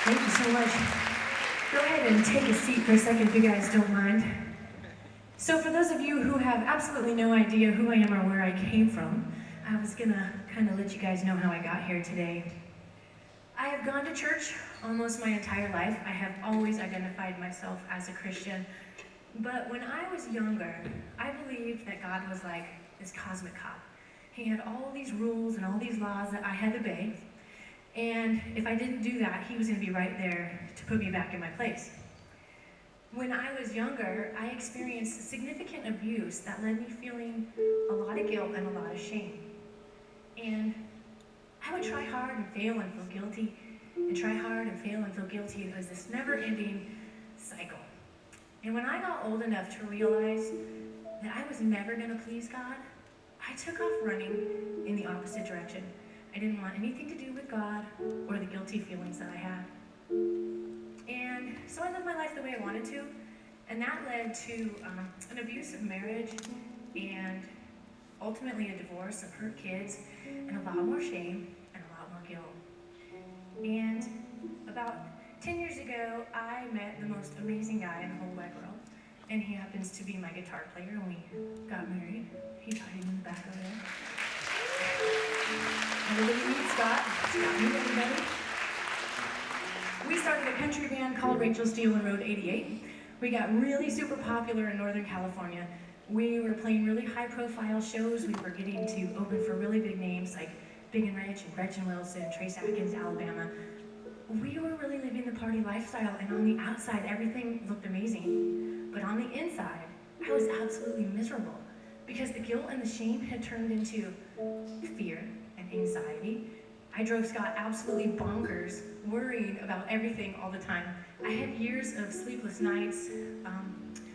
Thank you so much. Go ahead and take a seat for a second if you guys don't mind. So for those of you who have absolutely no idea who I am or where I came from, I was gonna kind of let you guys know how I got here today. I have gone to church almost my entire life. I have always identified myself as a Christian. But when I was younger, I believed that God was like this cosmic cop. He had all these rules and all these laws that I had to obey. And if I didn't do that, he was going to be right there to put me back in my place. When I was younger, I experienced significant abuse that led me feeling a lot of guilt and a lot of shame. And I would try hard and fail and feel guilty, and try hard and fail and feel guilty. It was this never-ending cycle. And when I got old enough to realize that I was never going to please God, I took off running in the opposite direction. I didn't want anything to do with God or the guilty feelings that I had. And so I lived my life the way I wanted to, and that led to an abusive marriage and ultimately a divorce, some hurt kids, and a lot more shame and a lot more guilt. And about 10 years ago, I met the most amazing guy in the whole wide world, and he happens to be my guitar player, and we got married. He's hiding in the back over there. Everybody meet Scott. Scott, meet everybody. We started a country band called Rachel Steele and Road 88. We got really super popular in Northern California. We were playing really high-profile shows. We were getting to open for really big names like Big and Rich and Gretchen Wilson, Trace Atkins, Alabama. We were really living the party lifestyle, and on the outside, everything looked amazing. But on the inside, I was absolutely miserable because the guilt and the shame had turned into fear and anxiety. I drove Scott absolutely bonkers, worrying about everything all the time. I had years of sleepless nights,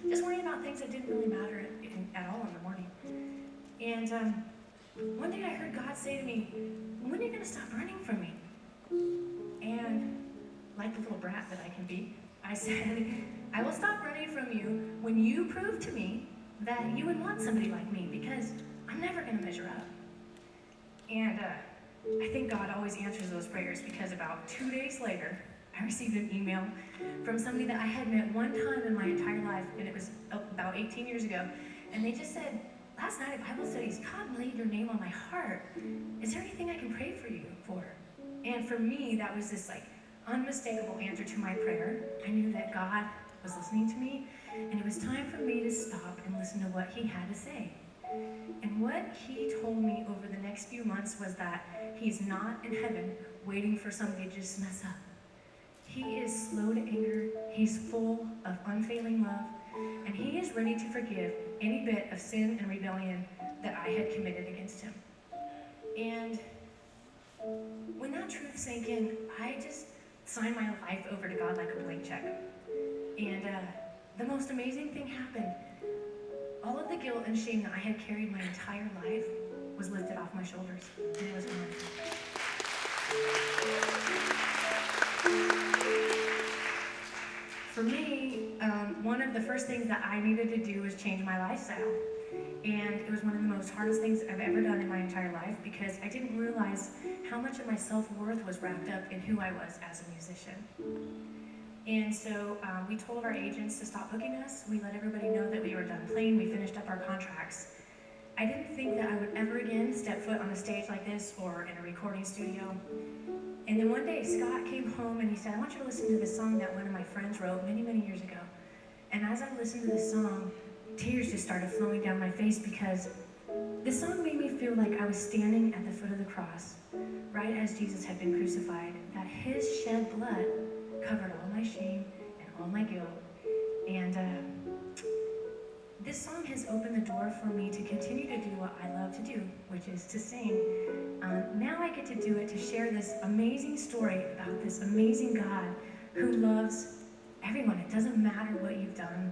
just worrying about things that didn't really matter at all in the morning. And one day I heard God say to me, "When are you going to stop running from me?" And like the little brat that I can be, I said, "I will stop running from you when you prove to me that you would want somebody like me, because I'm never going to measure up." And I think God always answers those prayers, because about 2 days later, I received an email from somebody that I had met one time in my entire life, and it was about 18 years ago. And they just said, "Last night at Bible studies, God laid your name on my heart. Is there anything I can pray for you for?" And for me, that was this like unmistakable answer to my prayer. I knew that God was listening to me, and it was time for me to stop and listen to what he had to say. And what he told me over the next few months was that he's not in heaven waiting for somebody to just mess up. He is slow to anger, he's full of unfailing love, and he is ready to forgive any bit of sin and rebellion that I had committed against him. And when that truth sank in, I just signed my life over to God like a blank check. And the most amazing thing happened. All of the guilt and shame that I had carried my entire life was lifted off my shoulders, and it was gone. For me, one of the first things that I needed to do was change my lifestyle. And it was one of the most hardest things I've ever done in my entire life, because I didn't realize how much of my self-worth was wrapped up in who I was as a musician. And so we told our agents to stop booking us. We let everybody know that we were done playing. We finished up our contracts. I didn't think that I would ever again step foot on a stage like this or in a recording studio. And then one day Scott came home and he said, "I want you to listen to this song that one of my friends wrote many, many years ago." And as I listened to this song, tears just started flowing down my face, because this song made me feel like I was standing at the foot of the cross, right as Jesus had been crucified, that his shed blood covered all my shame and all my guilt. And this song has opened the door for me to continue to do what I love to do, which is to sing. Now I get to do it to share this amazing story about this amazing God who loves everyone. It doesn't matter what you've done.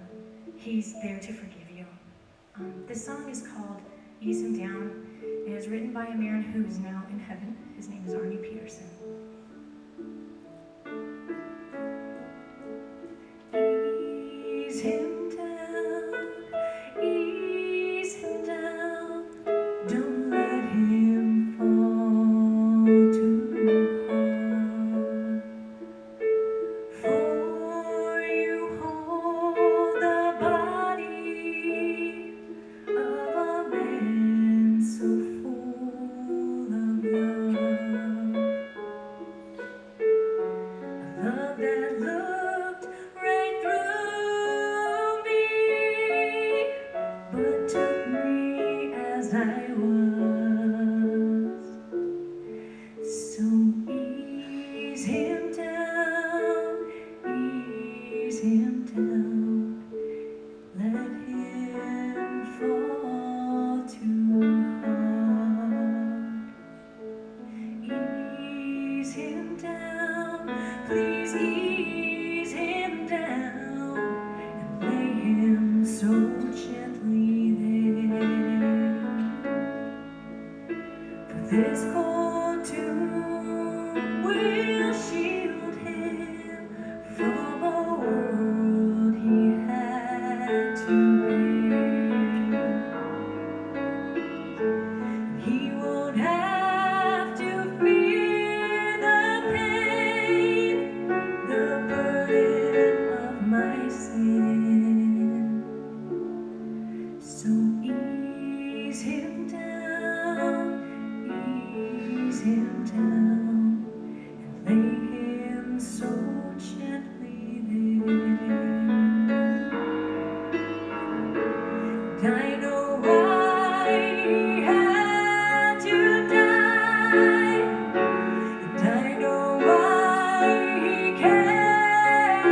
He's there to forgive you. This song is called "Ease Him Down." It is written by a man who is now in heaven. His name is Arnie Peterson. Ease him down, ease him down, don't let him fall too hard. ease him down, ease him down, let him fall too hard. Ease him down, please ease him down, and lay him so gently there. For this cold tomb will shield him from a world he had to bear. He won't have to fear the pain, the burden of my sin. So ease him down, ease him down, and lay him so gently there. And I know why he had to die, and I know why he cared,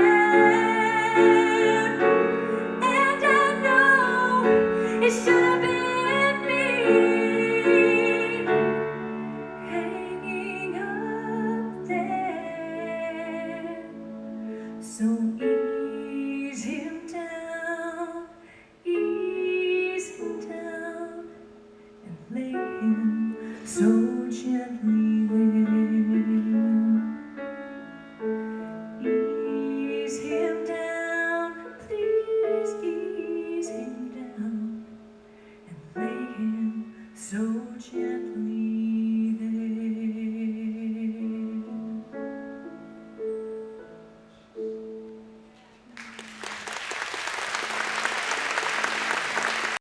and I know it should have been me hanging up there. So ease him down, ease him down, and lay him so